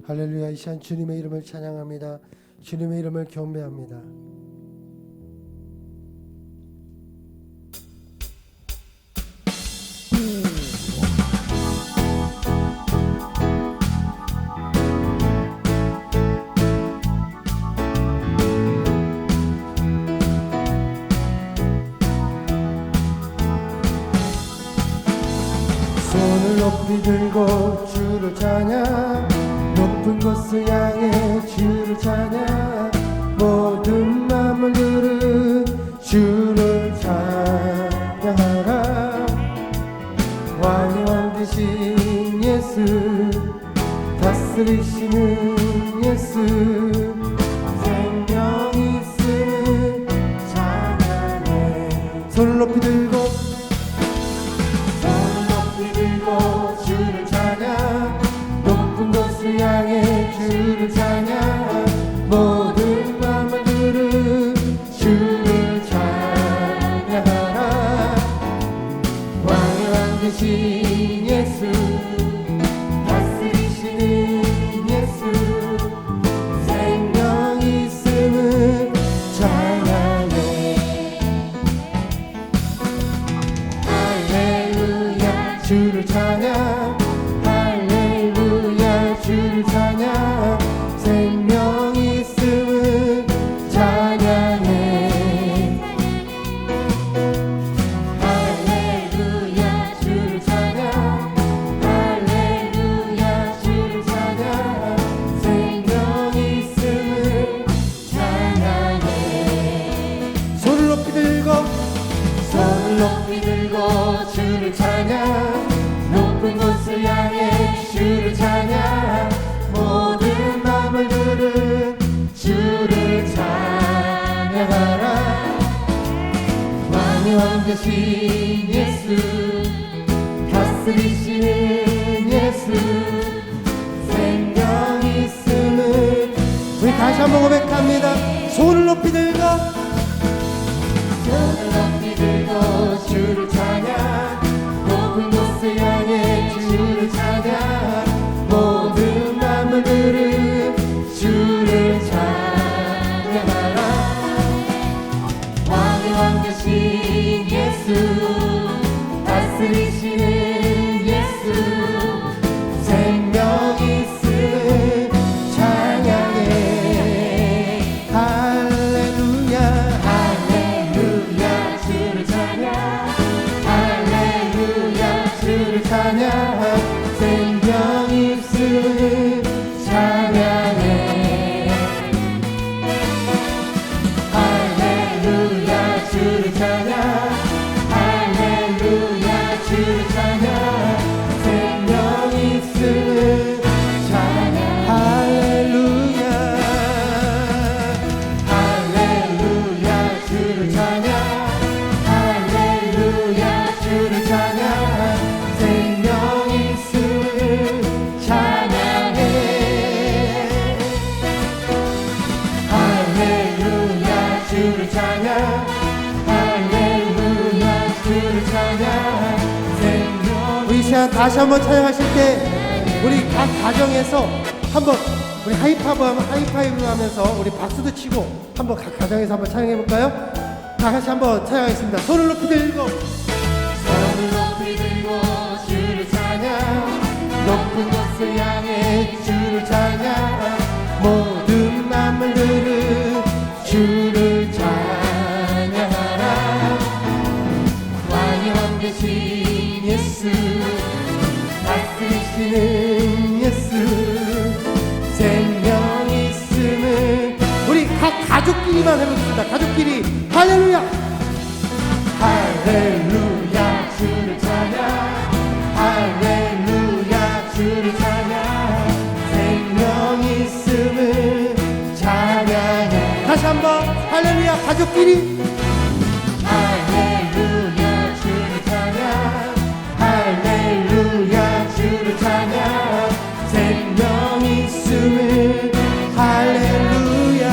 할렐루야. 이 시간 주님의 이름을 찬양합니다. 주님의 이름을 경배합니다. 손을 높이 들고 주를 찬양, 높은 곳을 향해 주를 찬양, 모든 마음을 들은 주를 찬양하라. 왕의 왕 되신 예수, 다스리시는 예수, 생명 있음을 찬양해. 손을 높이 들고 주를 찬양, 높은 곳을 향해 주를 찬양, 모든 마음을 들은 주를 찬양하라. 왕의 왕 되신 예수, 다스리시는 예수, 생명 있음을 찬양해. 할렐루야 주를 찬양, 할렐루야 주를 찬양, 생명 있음을 찬양해. 할렐루야 주를 찬양, 할렐루야 주를 찬양, 생명 있음을 찬양해. 손을 높이 들고, 손을 높이 들고 주를 찬양, 높은 곳을 향해 주를 찬양, 모든 마음을 들은 주를 찬양하라. 왕의 왕 되신 예수, 다스리시는 예수, 생명 있음을. 우리 다시 한번 고백합니다. 손을 높이 들고, 손을 높이 들고 주를 찬양, 높은 곳을 향해 주를 찬양, 모든 마음을 들은 주를 찬양하라. 왕의 왕 되신 예수, 다스리시는 예수, 생명 있음을 찬양해. 할렐루야 할렐루야 주를 찬양, 할렐루야 주를 찬양, 생명 있음을 찬양해. 할렐루야 주를 찬양, 할렐루야 주를 찬양, 생명 있음을 찬양. 할렐루야 할렐루야 주를 찬양, 할렐루야 주를 찬양, 생명 있음을 찬양해. 할렐루야 주를 찬양, 할렐루야 주를 찬양, 생명. 우리 시간 다시 한번 찬양하실 때 우리 각 가정에서 한번 우리 하이파이브 하면서 우리 박수도 치고 한번 각 가정에서 한번 찬양해 볼까요? 다 같이 한번 찬양하겠습니다. 손을 높이 들고, 손을 높이 들고 주를 찬양, 높은 곳을 향해 주를 찬양, 모든 마음을 들은 주를 찬양하라. 왕의 왕 되신 예수, 다스리시는 예수, 생명 있음을. 우리 각 가족끼리만 해봅시다. 가족끼리 할렐루야 할렐루야 주를 찬양, 할렐루야 주를 찬양, 생명 있음을 찬양해. 다시 한번 할렐루야 가족끼리, 할렐루야 주를 찬양, 할렐루야 주를 찬양, 생명 있음을. 할렐루야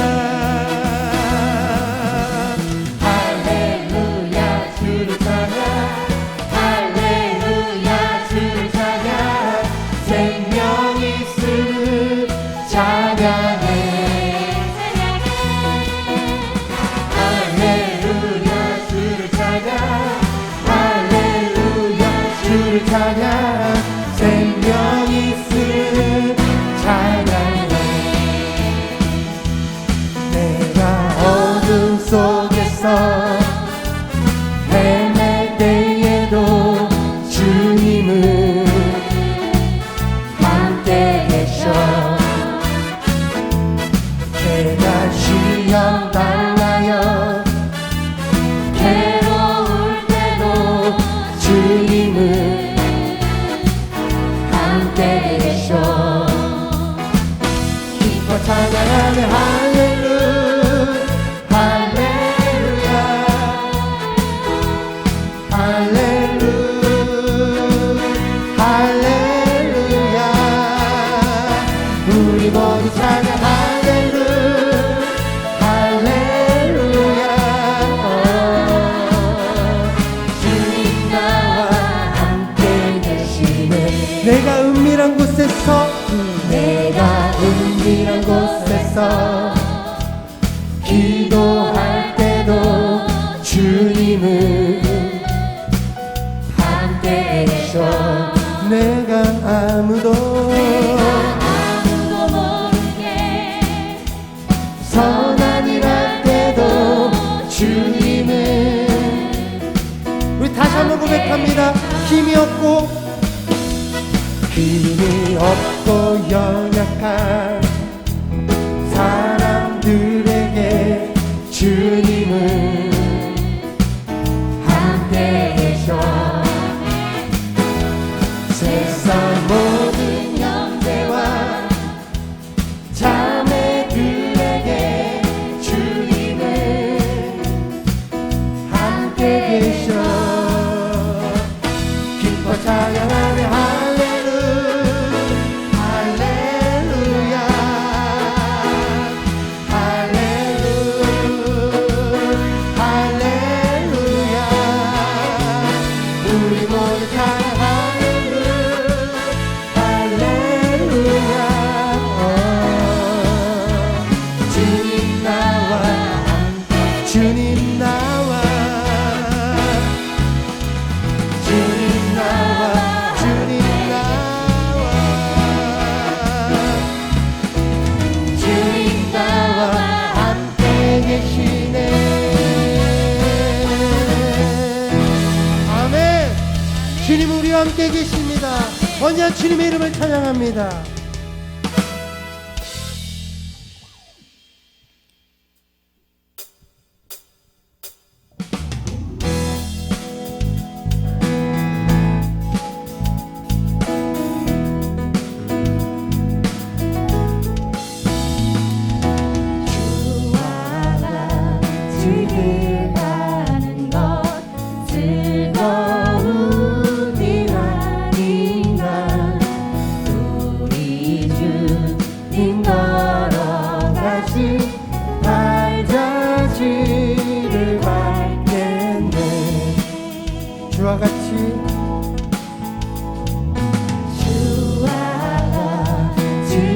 할렐루야 주를 찬양, 할렐루야 주를 찬양, 생명 있음을 찬양해 할렐루야 주를 찬양 할렐루야 주를 찬양 생명 있음 찬양해 내가 어둠 속에서 헤맬 때에도 주님은 함께 계셔 내가 시험 당하여 괴로울 때도 주님은 함께 계셔 기뻐 찬양하며 할렐루야 할렐루야 할렐루야 우리 모두 찬양 할렐루야 할렐루야 주님 나와 함께 계시네 내가 은밀한 곳에서 기도할 때도 주님은 함께 계셔 내가 아무도 모르게 선한 일 할 때도 주님은 우리 다시 한번 고백합니다 힘이 없고 연약한 사람들에게 주님은 함께 계셔 세상 모든 형제와 자매들에게 주님은 함께 계셔 기뻐 찬양하며 주님 나와 함께 계시네 아멘 주님 우리와 함께 계십니다 언제나 주님의 이름을 찬양합니다 주와 같이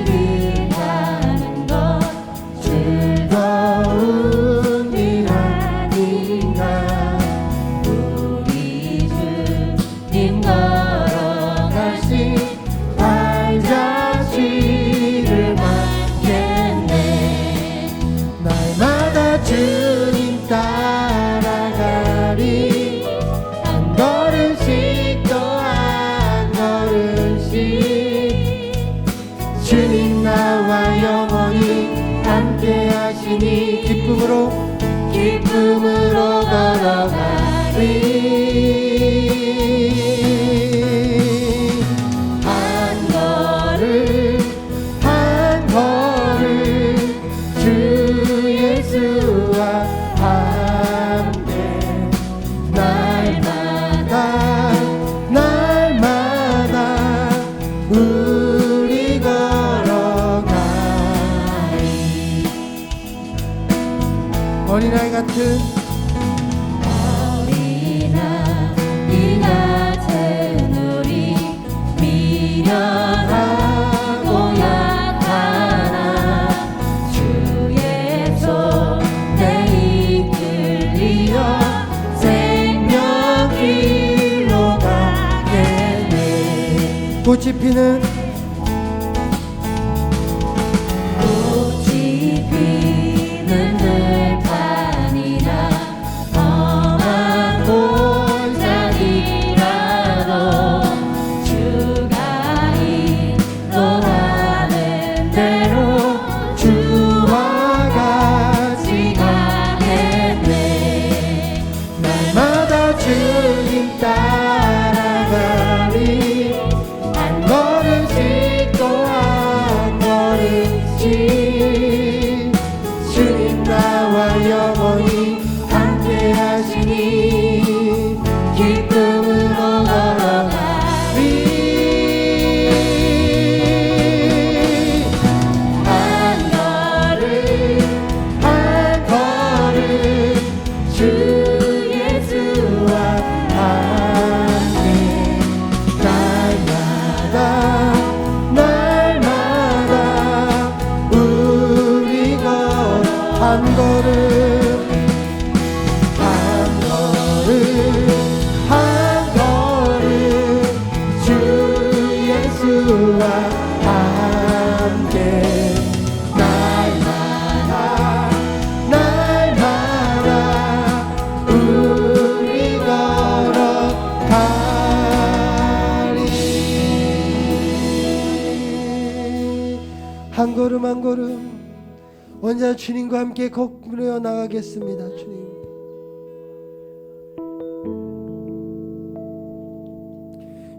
길 가는 것 즐거운 일 아닌가 우리 주님 걸어가신 발자취를 맡겠네 날마다 주님 따라가리 주님 나와 영원히 함께 하시니 기쁨으로 걸어가리 한 걸음 주 예수와 함께 날마다 우리 걸어가리 어린아이 같은 우리 미련하고 약한 꽃이 피는 꽃이 피는 들판이나 험한 골짜기라도 주가 인도하는 대로 주와 같이 가겠네. 날마다 주님 따라가리 한 걸음씩 또 한 걸음씩 주님 나와 영원히 함께 하시니 기쁨으로 걸어가리 한 걸음 한 걸음 주 예수와 함께 날마다 날마다 우리 한 걸음 한 걸음 한 걸음 주 예수와 함께 날마다 날마다 우리 걸어가리 한 걸음 한 걸음 언제나 주님과 함께 걸어 나가겠습니다. 주님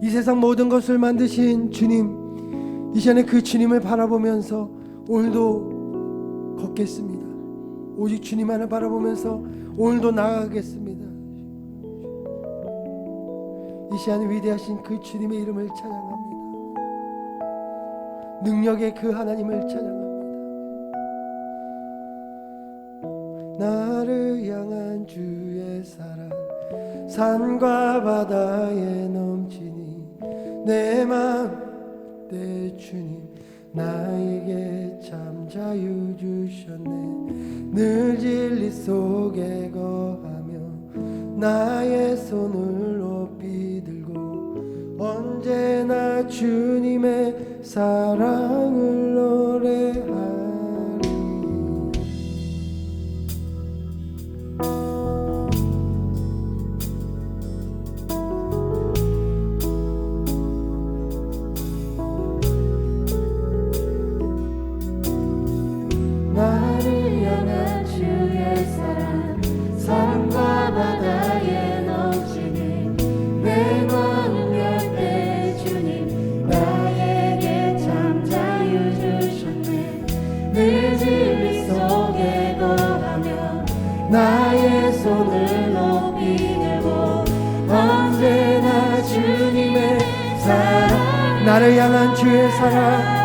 이 세상 모든 것을 만드신 주님 이 시간에 그 주님을 바라보면서 오늘도 걷겠습니다. 오직 주님만을 바라보면서 오늘도 나아가겠습니다. 이 시간에 위대하신 그 주님의 이름을 찬양합니다. 능력의 그 하나님을 찬양합니다. 나를 향한 주의 사랑 산과 바다에 넘치니 내 마음 내 주님 나에게 참 자유 주셨네. 늘 진리 속에 거하며 나의 손을 높이 들고 언제나 주님의 사랑을 노래하리. 나를 향한 주의 사랑 산과 바다에 넘치니 내 마음 열대 주님 나에게 참 자유 주셨네. 늘 진리 속에 거하며 나의 손을 높이 들고 언제나 주님의 사랑 나를 향한 주의 사랑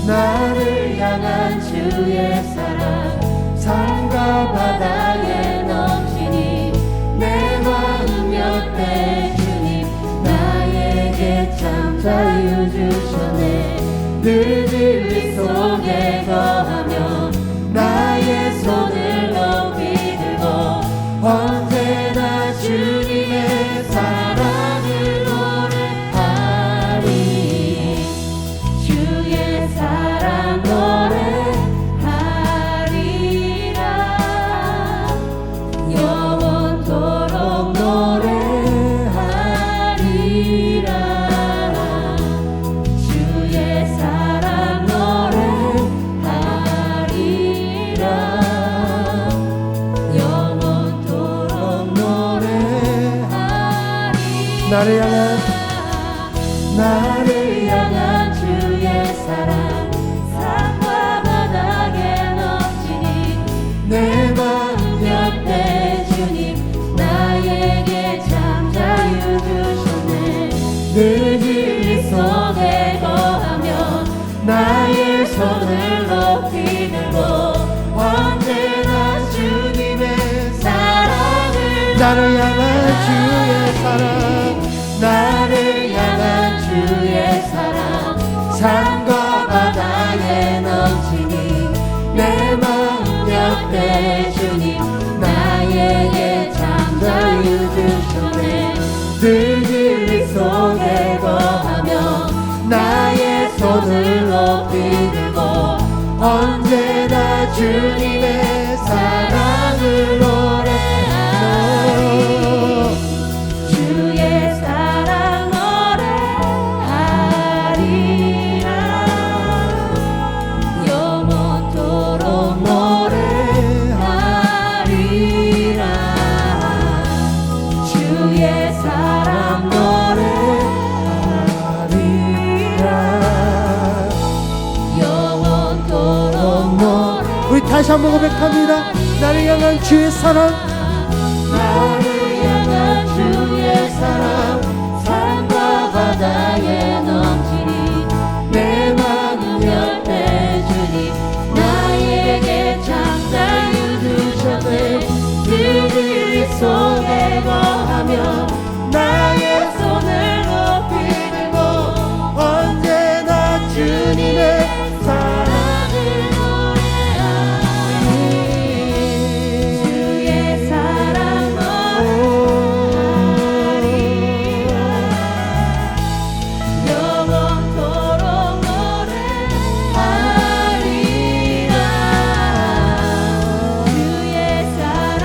나를 향한 주의 사랑 산과 바다에 넘치니 내 마음 옆에 주님 나에게 참 자유 주셨네. 늘 진리 속에 거하며 나의 손을 높이 들고 언제나 주님의 사랑을 노래하리. 주의 사랑 노래하리라. 영원토록 노래하리라. 주의 사랑 노래하리라. 영원토록 노래하리라. 나를 향한 주의 사랑 산과 바다에 넘치니 내 마음 옆에 주님 나에게 참 자유 주셨네. 늘 진리 속에 거하며 나의 손을 높이 들고 언제나 주님의 사랑을 나를 향한 주의 사랑 나를 향한 주의 사랑 산과 바다에 넘치니 내 마음 옆에 주님 나에게 참 자유 주셨네. 늘 진리 속에 거하며 나의 손을 높이 들고 언제나 주님의 사랑을 노래하리 주의 사랑 노래하리라 영원토록 노래하리라 주의 사랑 노래하리라 영원토록 노래 우리 다시 한번 고백합니다. 나를 향한 주의 사랑, 나를 향한 주의 사랑 산과 바다에 넘치니 내 마음 열매 주니 나에게 참 자유 주셨네 그들 속에 거하며 나의 손을 높이 들고 언제나 주님의 사랑을 노래하리 주의 사랑 노래하리라 영원토록 노래하리라 주의 사랑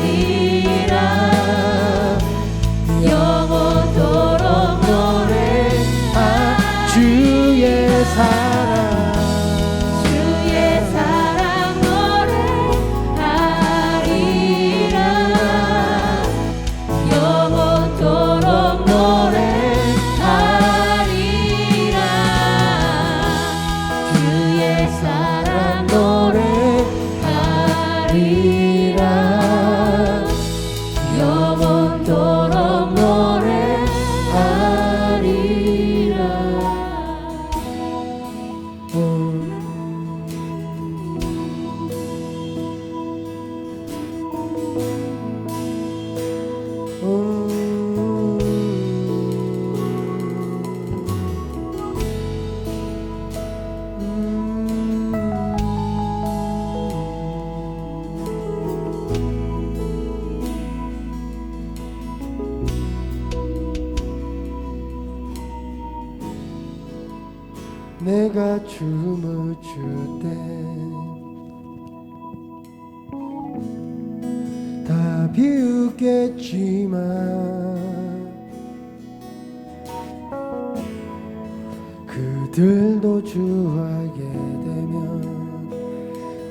노래하리라 영원토록 노래하리라 주의 사랑, 주의 사랑 노래하리라 영원토록 노래하리라 주의 사랑 노래하리라 영원토록 노래하리라 내가 춤을 출 때 다 비웃겠지만 그들도 주 알게 되면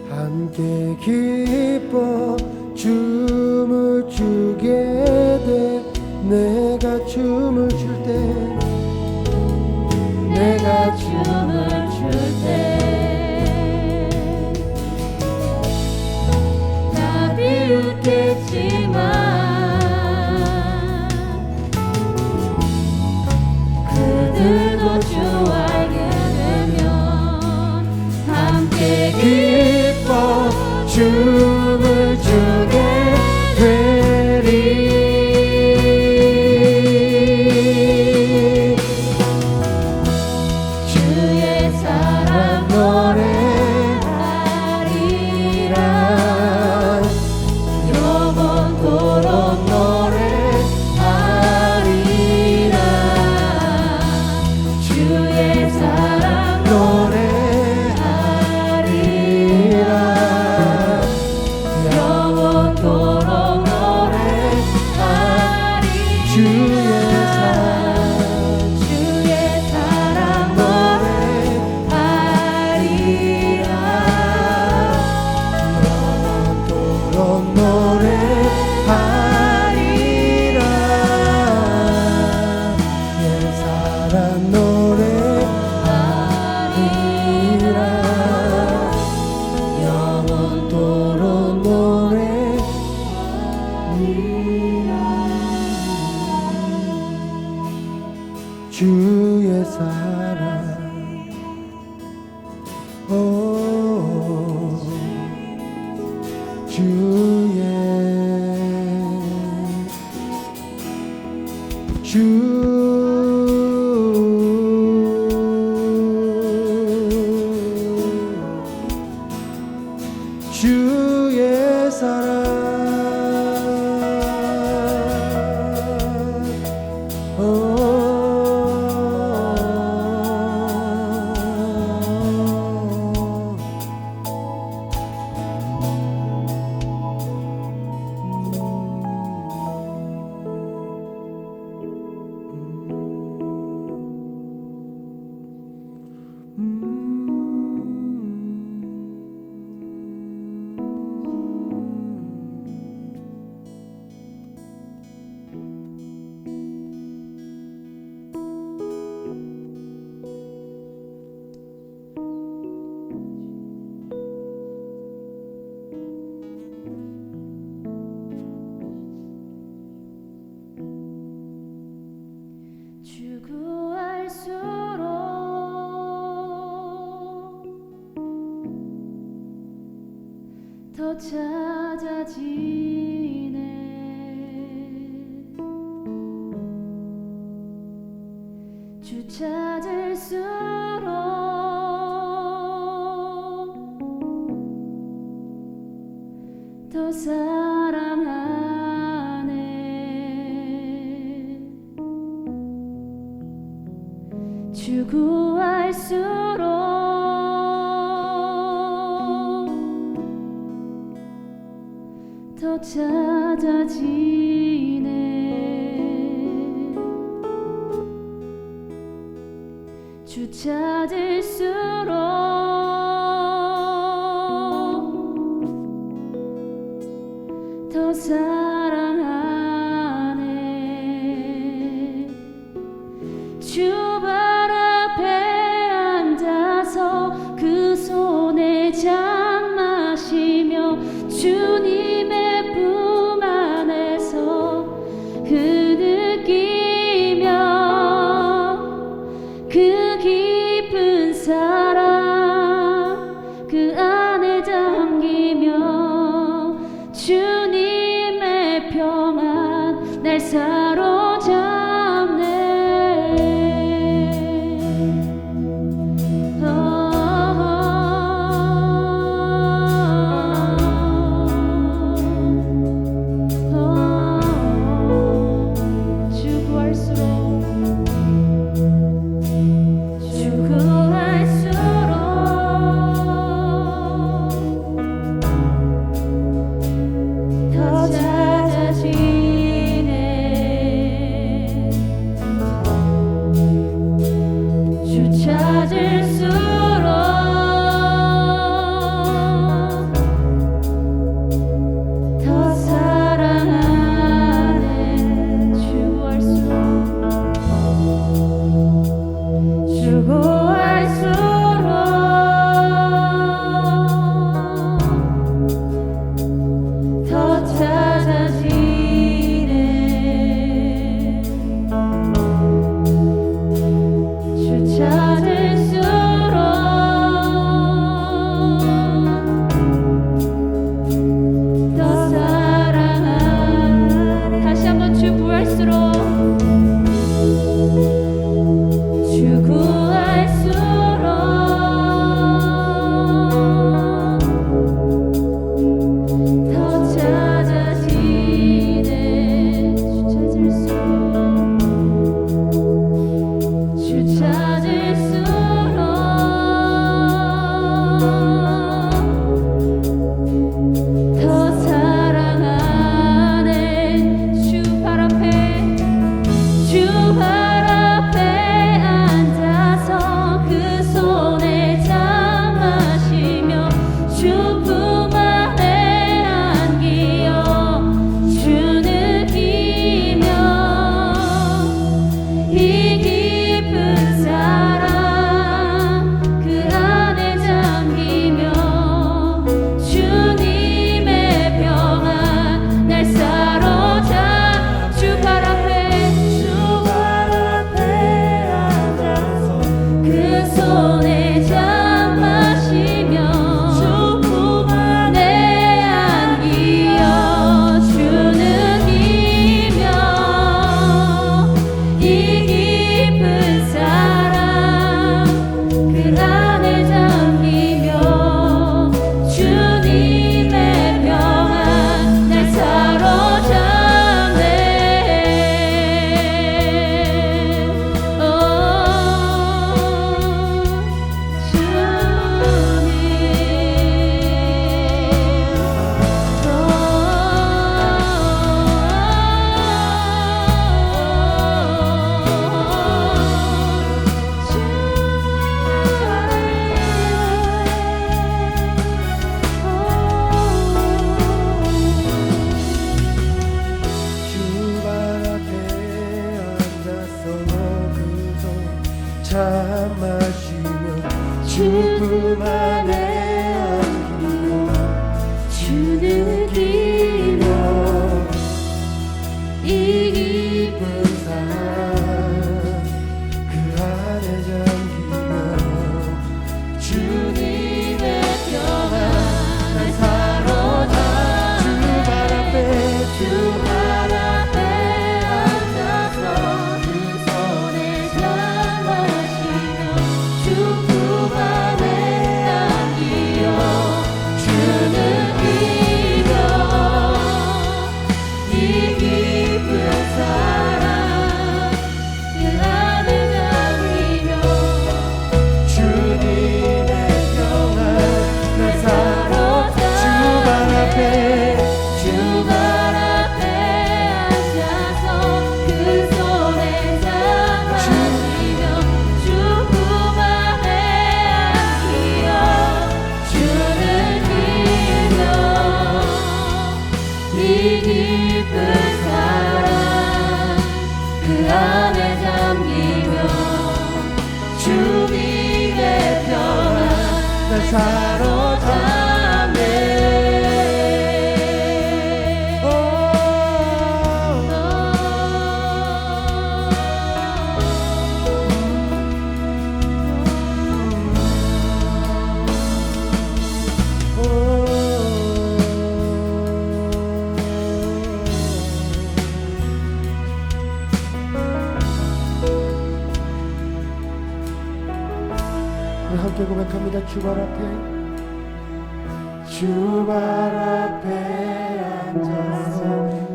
함께 기뻐 춤을 추게 돼 내가 춤을 출 때 내가 춤을 출 때 다 비웃겠지만 그들도 주 알게 되면 함께 기뻐 춤을 추게 되리 주의 사랑 노래하리라 영원토록 노래하리라 주의 사랑 노래하리라 영원토록 노래하리라 주의 사랑 주의 사랑 노래하리라 영원토록 노래하리라 내 사랑 노래하리라 영원토록 노래하리라 주의 사랑 오 주의 주의 사랑 오 찾아지네. 주 찾을수록 더 사랑하네. 주 구할수록 더 찾아지네. 주 찾을수록 더 사랑하네. 주 발 앞에 앉아서 그 손에 잔 마시며 주님의 품 안에서 흐느끼며 그 깊은 사랑 그 안에 잠기며 주님의 평안 날 사로잡네. 주 구할수록 더 찾아지네. 주 찾을수록 더 사랑하네. 주 구할수록 주 구할수록 더 찾아지네. 주 찾을수록 더 사랑하네. 다시 한번 주 구할수록 주 구할수록 더 찾아지네. 주 찾을수록 더 사랑하네. 주 발 앞에 앉아서 그 손에 잔 마시며 주 품 안에 안기어 주 느끼며 이 깊은 사랑 그 안에 잠기며 주님의 평안 날 사로잡. 주 발 앞에 앉아서 그 손에 잔 마시며 주 품 안에 안기어 주 느끼며 이 깊은 사랑 그 안에 잠기며 주님의 평안 날 사로잡네. 주 발 앞에 앉아서 그 손 참 마시며 주 품 안에 안기며 주 느끼며 이 깊은 사랑 그 안에 잠기며 주님의 평안 날 사로잡네. 사로잡네. 우리 함께 고백합니다. 주발 앞에 앉아서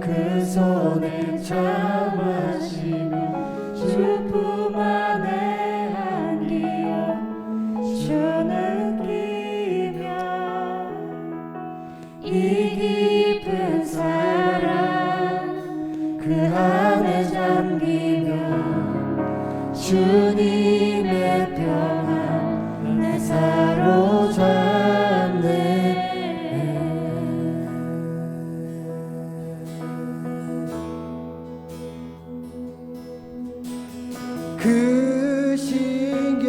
그 손에 차 마시며 주 품 안에 안기어 주 느끼며 이 깊은 사랑 그 안에 잠기며 주님의 평안 내 사로잡네. 그 신계회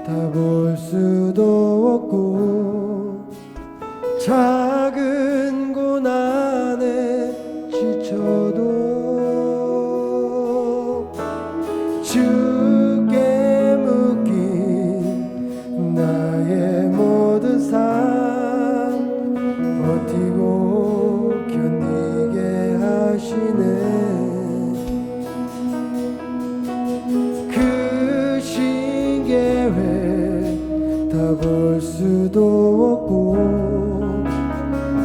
다 볼 수도 없고 작은 고난에 지쳐도 주께 묶인 나의 모든 삶 버티고 견디게 하시네. 그 신계회 다 볼 수도 없고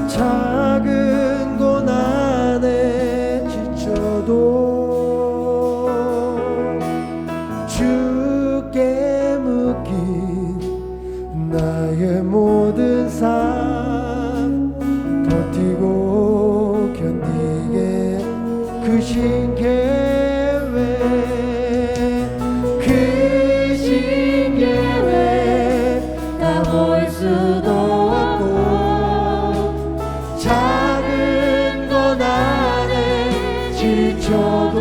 작은 고난에 지쳐도 주께 묶인 나의 모든 삶 버티고 견디게 그 신계회 그 신계회 다 볼 수도 없고 작은 고난에 지쳐도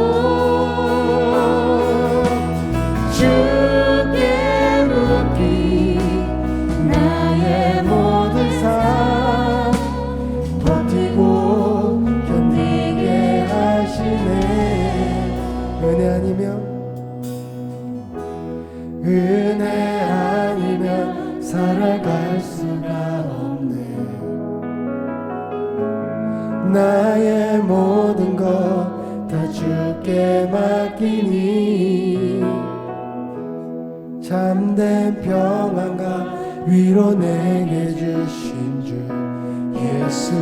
주께 묶인 나의 모든 삶 버티고 견디게 하시네. 은혜 아니면 살아갈 수가 없네. 나의 모든 것 다 주께 맡기니 참된 평안과 위로 내게 주신 주 예수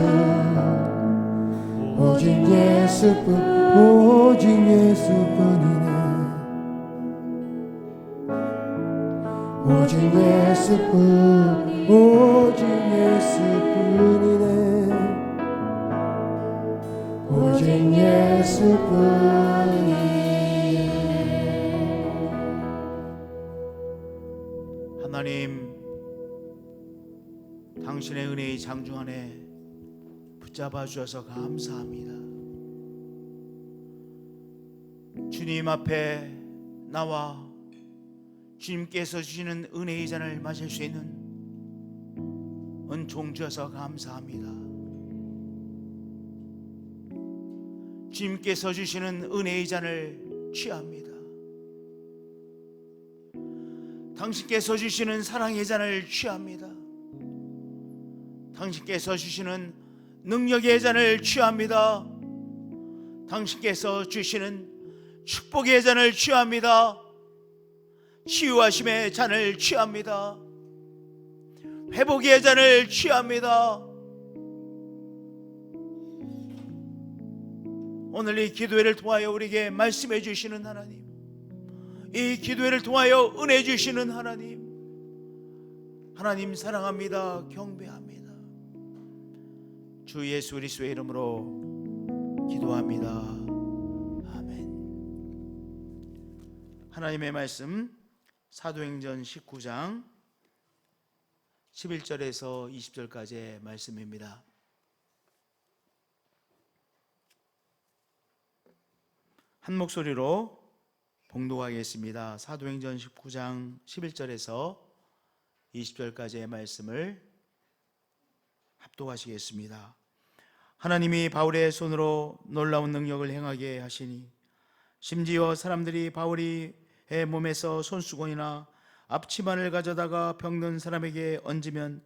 오직 예수뿐 오직 예수뿐이네. 오직 예수뿐 오직 예수뿐이네. 오직 예수뿐이네. 하나님, 당신의 은혜의 장중 안에 붙잡아 주셔서 감사합니다. 주님 앞에 나와 주님께서 주시는 은혜의 잔을 마실 수 있는 은총 주셔서 감사합니다. 주님께서 주시는 은혜의 잔을 취합니다. 당신께서 주시는 사랑의 잔을 취합니다. 당신께서 주시는 능력의 잔을 취합니다. 당신께서 주시는 축복의 잔을 취합니다. 치유하심의 잔을 취합니다. 회복의 잔을 취합니다. 오늘 이 기도회를 통하여 우리에게 말씀해 주시는 하나님, 이 기도회를 통하여 은혜 주시는 하나님, 하나님 사랑합니다. 경배합니다. 주 예수 그리스도의 이름으로 기도합니다. 아멘. 하나님의 말씀 사도행전 19장 11절에서 20절까지의 말씀입니다. 한 목소리로 봉독하겠습니다. 사도행전 19장 11절에서 20절까지의 말씀을 합독하시겠습니다. 하나님이 바울의 손으로 놀라운 능력을 행하게 하시니 심지어 사람들이 바울의 몸에서 손수건이나 앞치마를 가져다가 병든 사람에게 얹으면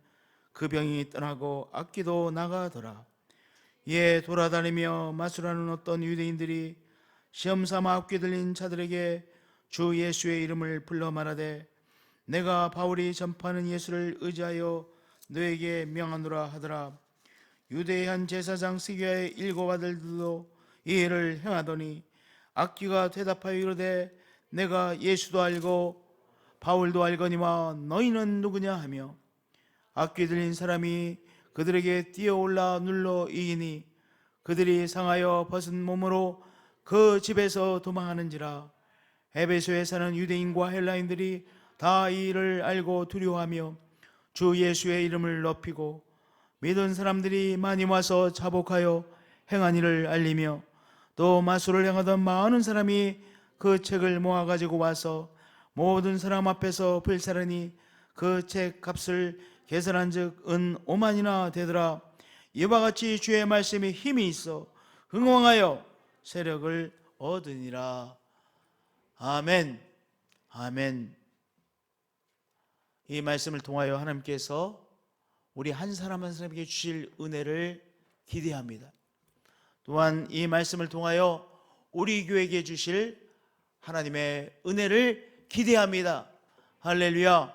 그 병이 떠나고 악기도 나가더라. 이에 돌아다니며 마술하는 어떤 유대인들이 시험삼아 악귀 들린 자들에게 주 예수의 이름을 불러 말하되 내가 바울이 전파하는 예수를 의지하여 너에게 명하노라 하더라. 유대의 한 제사장 스기야의 7 아들들도 이 일을 행하더니 악귀가 대답하여 이르되 내가 예수도 알고 바울도 알거니와 너희는 누구냐 하며 악귀 들린 사람이 그들에게 뛰어올라 눌러 이기니 그들이 상하여 벗은 몸으로 그 집에서 도망하는지라. 에베소에 사는 유대인과 헬라인들이 다 이 일을 알고 두려워하며 주 예수의 이름을 높이고 믿은 사람들이 많이 와서 자복하여 행한 일을 알리며 또 마술을 행하던 많은 사람이 그 책을 모아가지고 와서 모든 사람 앞에서 불사르니 그 책 값을 계산한 즉 은 5만이나 되더라. 이와 같이 주의 말씀에 힘이 있어 흥왕하여 세력을 얻으니라. 아멘. 아멘. 이 말씀을 통하여 하나님께서 우리 한 사람 한 사람에게 주실 은혜를 기대합니다. 또한 이 말씀을 통하여 우리 교회에게 주실 하나님의 은혜를 기대합니다. 할렐루야.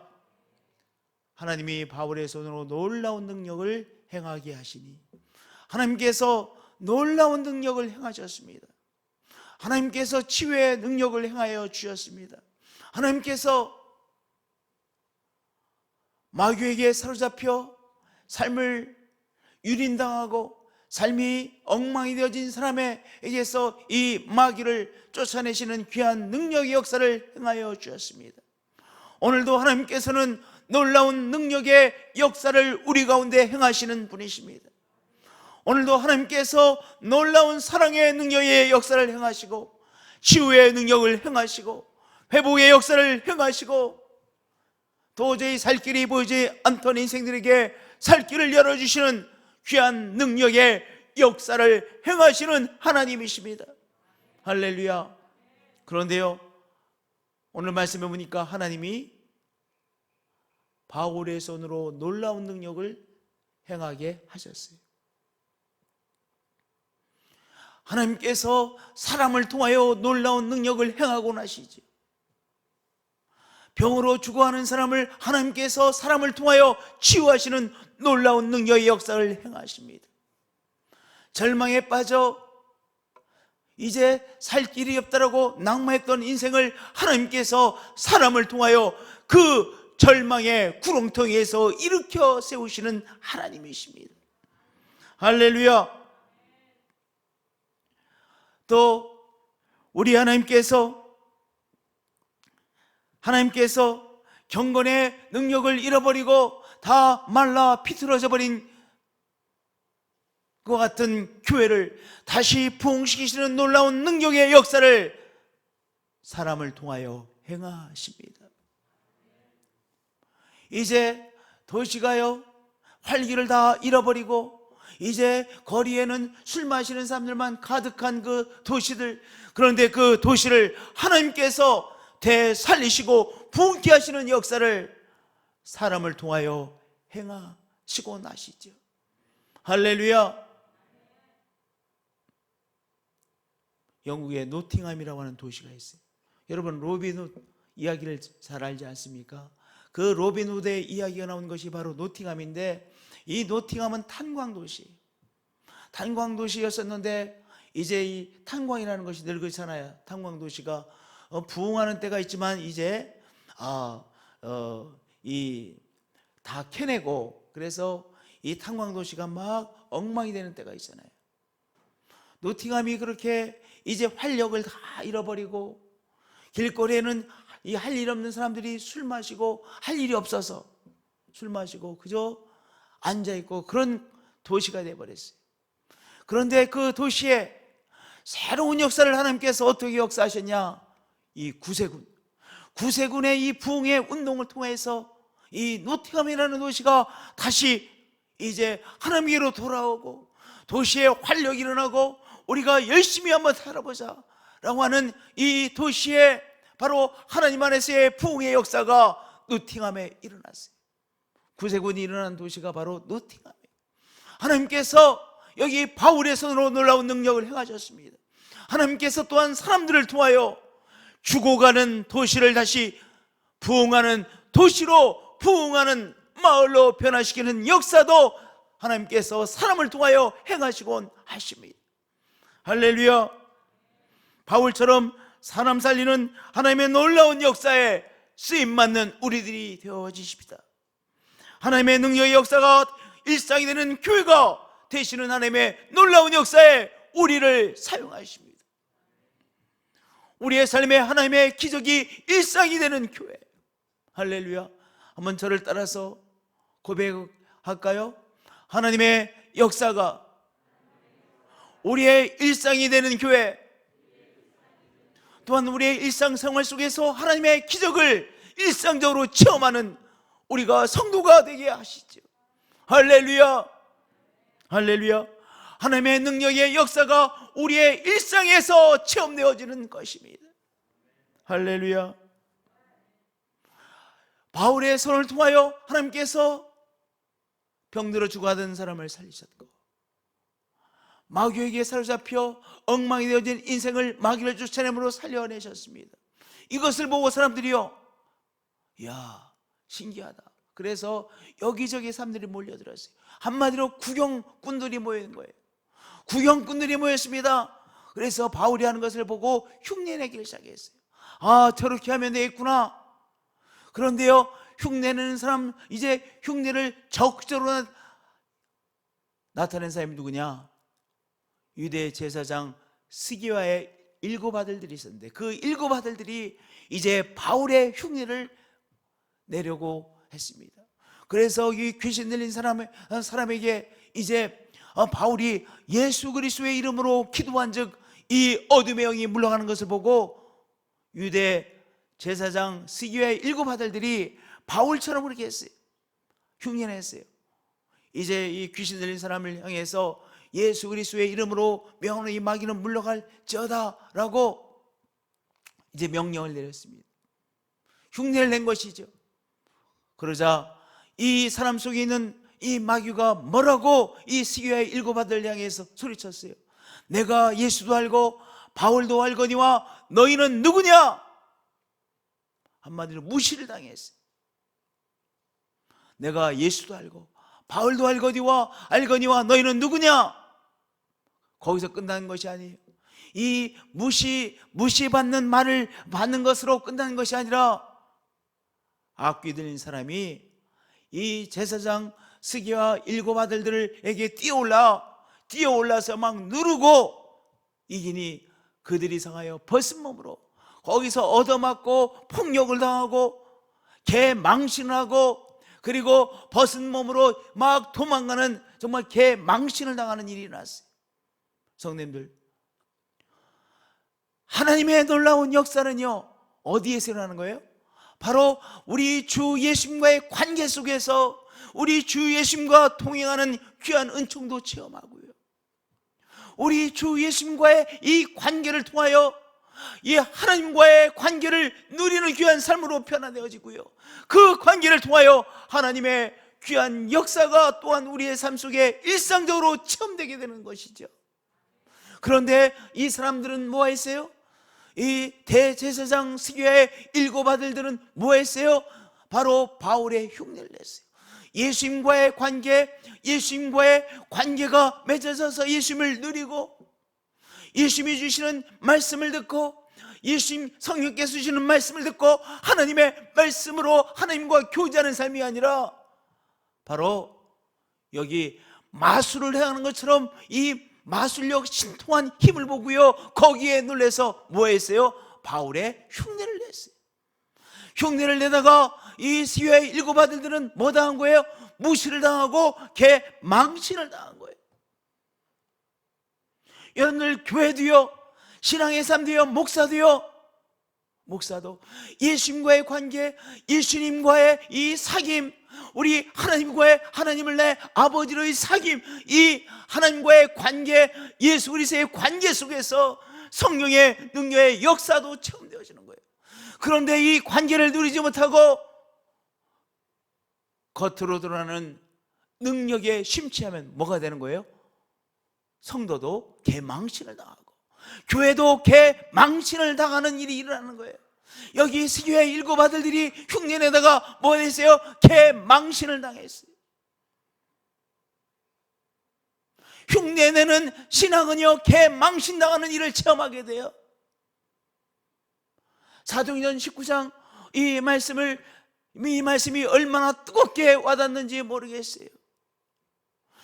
하나님이 바울의 손으로 놀라운 능력을 행하게 하시니 하나님께서 놀라운 능력을 행하셨습니다. 하나님께서 치유의 능력을 행하여 주셨습니다. 하나님께서 마귀에게 사로잡혀 삶을 유린당하고 삶이 엉망이 되어진 사람에게서 이 마귀를 쫓아내시는 귀한 능력의 역사를 행하여 주셨습니다. 오늘도 하나님께서는 놀라운 능력의 역사를 우리 가운데 행하시는 분이십니다. 오늘도 하나님께서 놀라운 사랑의 능력의 역사를 행하시고 치유의 능력을 행하시고 회복의 역사를 행하시고 도저히 살 길이 보이지 않던 인생들에게 살 길을 열어주시는 귀한 능력의 역사를 행하시는 하나님이십니다. 할렐루야. 그런데요, 오늘 말씀해 보니까 하나님이 바울의 손으로 놀라운 능력을 행하게 하셨어요. 하나님께서 사람을 통하여 놀라운 능력을 행하고 나시죠. 병으로 죽어가는 사람을 하나님께서 사람을 통하여 치유하시는 놀라운 능력의 역사를 행하십니다. 절망에 빠져 이제 살 길이 없다라고 낙마했던 인생을 하나님께서 사람을 통하여 그 절망의 구렁텅이에서 일으켜 세우시는 하나님이십니다. 할렐루야. 또 우리 하나님께서 경건의 능력을 잃어버리고 다 말라 비틀어져 버린 것 같은 교회를 다시 부흥시키시는 놀라운 능력의 역사를 사람을 통하여 행하십니다. 이제 도시가요 활기를 다 잃어버리고 이제 거리에는 술 마시는 사람들만 가득한 그 도시들, 그런데 그 도시를 하나님께서 되살리시고 부흥케 하시는 역사를 사람을 통하여 행하시고 나시죠. 할렐루야. 영국의 노팅함이라고 하는 도시가 있어요. 여러분 로빈훗 이야기를 잘 알지 않습니까? 그 로빈훗의 이야기가 나온 것이 바로 노팅함인데, 이 노팅함은 탄광도시, 탄광도시였었는데 이제 이 탄광이라는 것이 늙었잖아요. 탄광도시가 부흥하는 때가 있지만 이제 다 캐내고 그래서 이 탄광도시가 막 엉망이 되는 때가 있잖아요. 노팅함이 그렇게 이제 활력을 다 잃어버리고 길거리에는 이 할 일 없는 사람들이 술 마시고 할 일이 없어서 술 마시고 그저 앉아있고 그런 도시가 되어버렸어요. 그런데 그 도시에 새로운 역사를 하나님께서 어떻게 역사하셨냐? 이 구세군의 이 부흥의 운동을 통해서 이 노팅함이라는 도시가 다시 이제 하나님께로 돌아오고 도시에 활력이 일어나고 우리가 열심히 한번 살아보자 라고 하는 이 도시에 바로 하나님 안에서의 부흥의 역사가 노팅함에 일어났어요. 구세군이 일어난 도시가 바로 노팅함이에요. 하나님께서 여기 바울의 손으로 놀라운 능력을 행하셨습니다. 하나님께서 또한 사람들을 통하여 죽어가는 도시를 다시 부흥하는 도시로, 부흥하는 마을로 변화시키는 역사도 하나님께서 사람을 통하여 행하시곤 하십니다. 할렐루야. 바울처럼 사람 살리는 하나님의 놀라운 역사에 쓰임받는 우리들이 되어지십시다. 하나님의 능력의 역사가 일상이 되는 교회가 되시는 하나님의 놀라운 역사에 우리를 사용하십니다. 우리의 삶에 하나님의 기적이 일상이 되는 교회. 할렐루야. 한번 저를 따라서 고백할까요? 하나님의 역사가 우리의 일상이 되는 교회, 또한 우리의 일상생활 속에서 하나님의 기적을 일상적으로 체험하는 우리가 성도가 되게 하시죠. 할렐루야. 할렐루야. 하나님의 능력의 역사가 우리의 일상에서 체험되어지는 것입니다. 할렐루야. 바울의 손을 통하여 하나님께서 병들어 죽어가던 사람을 살리셨고, 마귀에게 사로잡혀 엉망이 되어진 인생을 마귀를 쫓아내므로 살려내셨습니다. 이것을 보고 사람들이요, 이야 신기하다. 그래서 여기저기 사람들이 몰려들었어요. 한마디로 구경꾼들이 모이는 거예요. 구경꾼들이 모였습니다. 그래서 바울이 하는 것을 보고 흉내내기 시작했어요. 아, 저렇게 하면 되겠구나. 그런데요, 흉내내는 사람, 이제 흉내를 적극적으로 나타낸 사람이 누구냐? 유대 제사장 스기와의 7 아들들이 있었는데, 그 7 아들들이 이제 바울의 흉내를 내려고 했습니다. 그래서 이 귀신 들린 사람에게 이제 바울이 예수 그리스도의 이름으로 기도한 즉 이 어둠의 영이 물러가는 것을 보고 유대 제사장 스기와의 7 아들들이 바울처럼 그렇게 했어요. 흉내냈어요. 이제 이 귀신 들린 사람을 향해서 예수 그리스도의 이름으로 명하는 이 마귀는 물러갈지어다 라고 이제 명령을 내렸습니다. 흉내를 낸 것이죠. 그러자 이 사람 속에 있는 이 마귀가 뭐라고 이 스기와의 7 아들을 향해서 소리쳤어요. 내가 예수도 알고 바울도 알거니와 너희는 누구냐? 한마디로 무시를 당했어요. 내가 예수도 알고 바울도 알거니와 너희는 누구냐? 거기서 끝나는 것이 아니에요. 이 무시받는 말을 받는 것으로 끝나는 것이 아니라 악귀 들린 사람이 이 제사장 스기와 7 아들들에게 뛰어올라서 막 누르고 이기니 그들이 상하여 벗은 몸으로 거기서 얻어맞고 폭력을 당하고 개망신하고 그리고 벗은 몸으로 막 도망가는 정말 개망신을 당하는 일이 일어났어요. 성도님들, 하나님의 놀라운 역사는요 어디에서 일어나는 거예요? 바로 우리 주 예수님과의 관계 속에서 우리 주 예수님과 동행하는 귀한 은총도 체험하고요, 우리 주 예수님과의 이 관계를 통하여 이 하나님과의 관계를 누리는 귀한 삶으로 변화되어지고요, 그 관계를 통하여 하나님의 귀한 역사가 또한 우리의 삶 속에 일상적으로 체험되게 되는 것이죠. 그런데 이 사람들은 뭐 했어요? 이 대제사장 스기와의 7 아들들은 뭐 했어요? 바로 바울의 흉내를 냈어요. 예수님과의 관계가 맺어져서 예수님을 누리고 예수님이 주시는 말씀을 듣고 예수님 성령께서 주시는 말씀을 듣고 하나님의 말씀으로 하나님과 교제하는 삶이 아니라 바로 여기 마술을 행하는 것처럼 이 마술력 신통한 힘을 보고요, 거기에 놀라서 뭐 했어요? 바울의 흉내를 냈어요. 흉내를 내다가 이 스기와의 7 아들들은 뭐 당한 거예요? 무시를 당하고 개망신을 당한 거예요. 여러분들 교회도요, 신앙의 삶도요, 목사도요, 목사도 예수님과의 관계, 예수님과의 이 사귐, 우리 하나님과의, 하나님을 내 아버지로의 사귐, 이 하나님과의 관계, 예수 그리스도의 관계 속에서 성령의 능력의 역사도 체험되어지는 거예요. 그런데 이 관계를 누리지 못하고 겉으로 드러나는 능력에 심취하면 뭐가 되는 거예요? 성도도 개망신을 당하고 교회도 개망신을 당하는 일이 일어나는 거예요. 여기 세교회 7 아들들이 흉내내다가 뭐 했어요? 개망신을 당했어요. 흉내내는 신앙은요, 개망신 당하는 일을 체험하게 돼요. 사도행전 19장 이 말씀이 얼마나 뜨겁게 와닿는지 모르겠어요.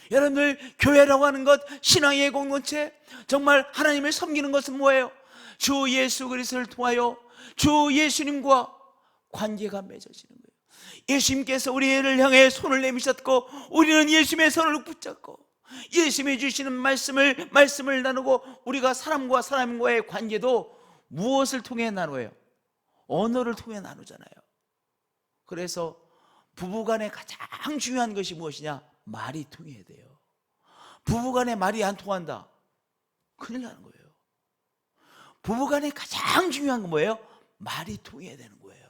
여러분들, 교회라고 하는 것, 신앙의 공동체, 정말 하나님을 섬기는 것은 뭐예요? 주 예수 그리스도를 통하여 주 예수님과 관계가 맺어지는 거예요. 예수님께서 우리를 향해 손을 내미셨고 우리는 예수님의 손을 붙잡고 예수님이 주시는 말씀을 나누고, 우리가 사람과 사람과의 관계도 무엇을 통해 나누어요? 언어를 통해 나누잖아요. 그래서 부부간에 가장 중요한 것이 무엇이냐? 말이 통해야 돼요. 부부간에 말이 안 통한다, 큰일 나는 거예요. 부부간에 가장 중요한 건 뭐예요? 말이 통해야 되는 거예요.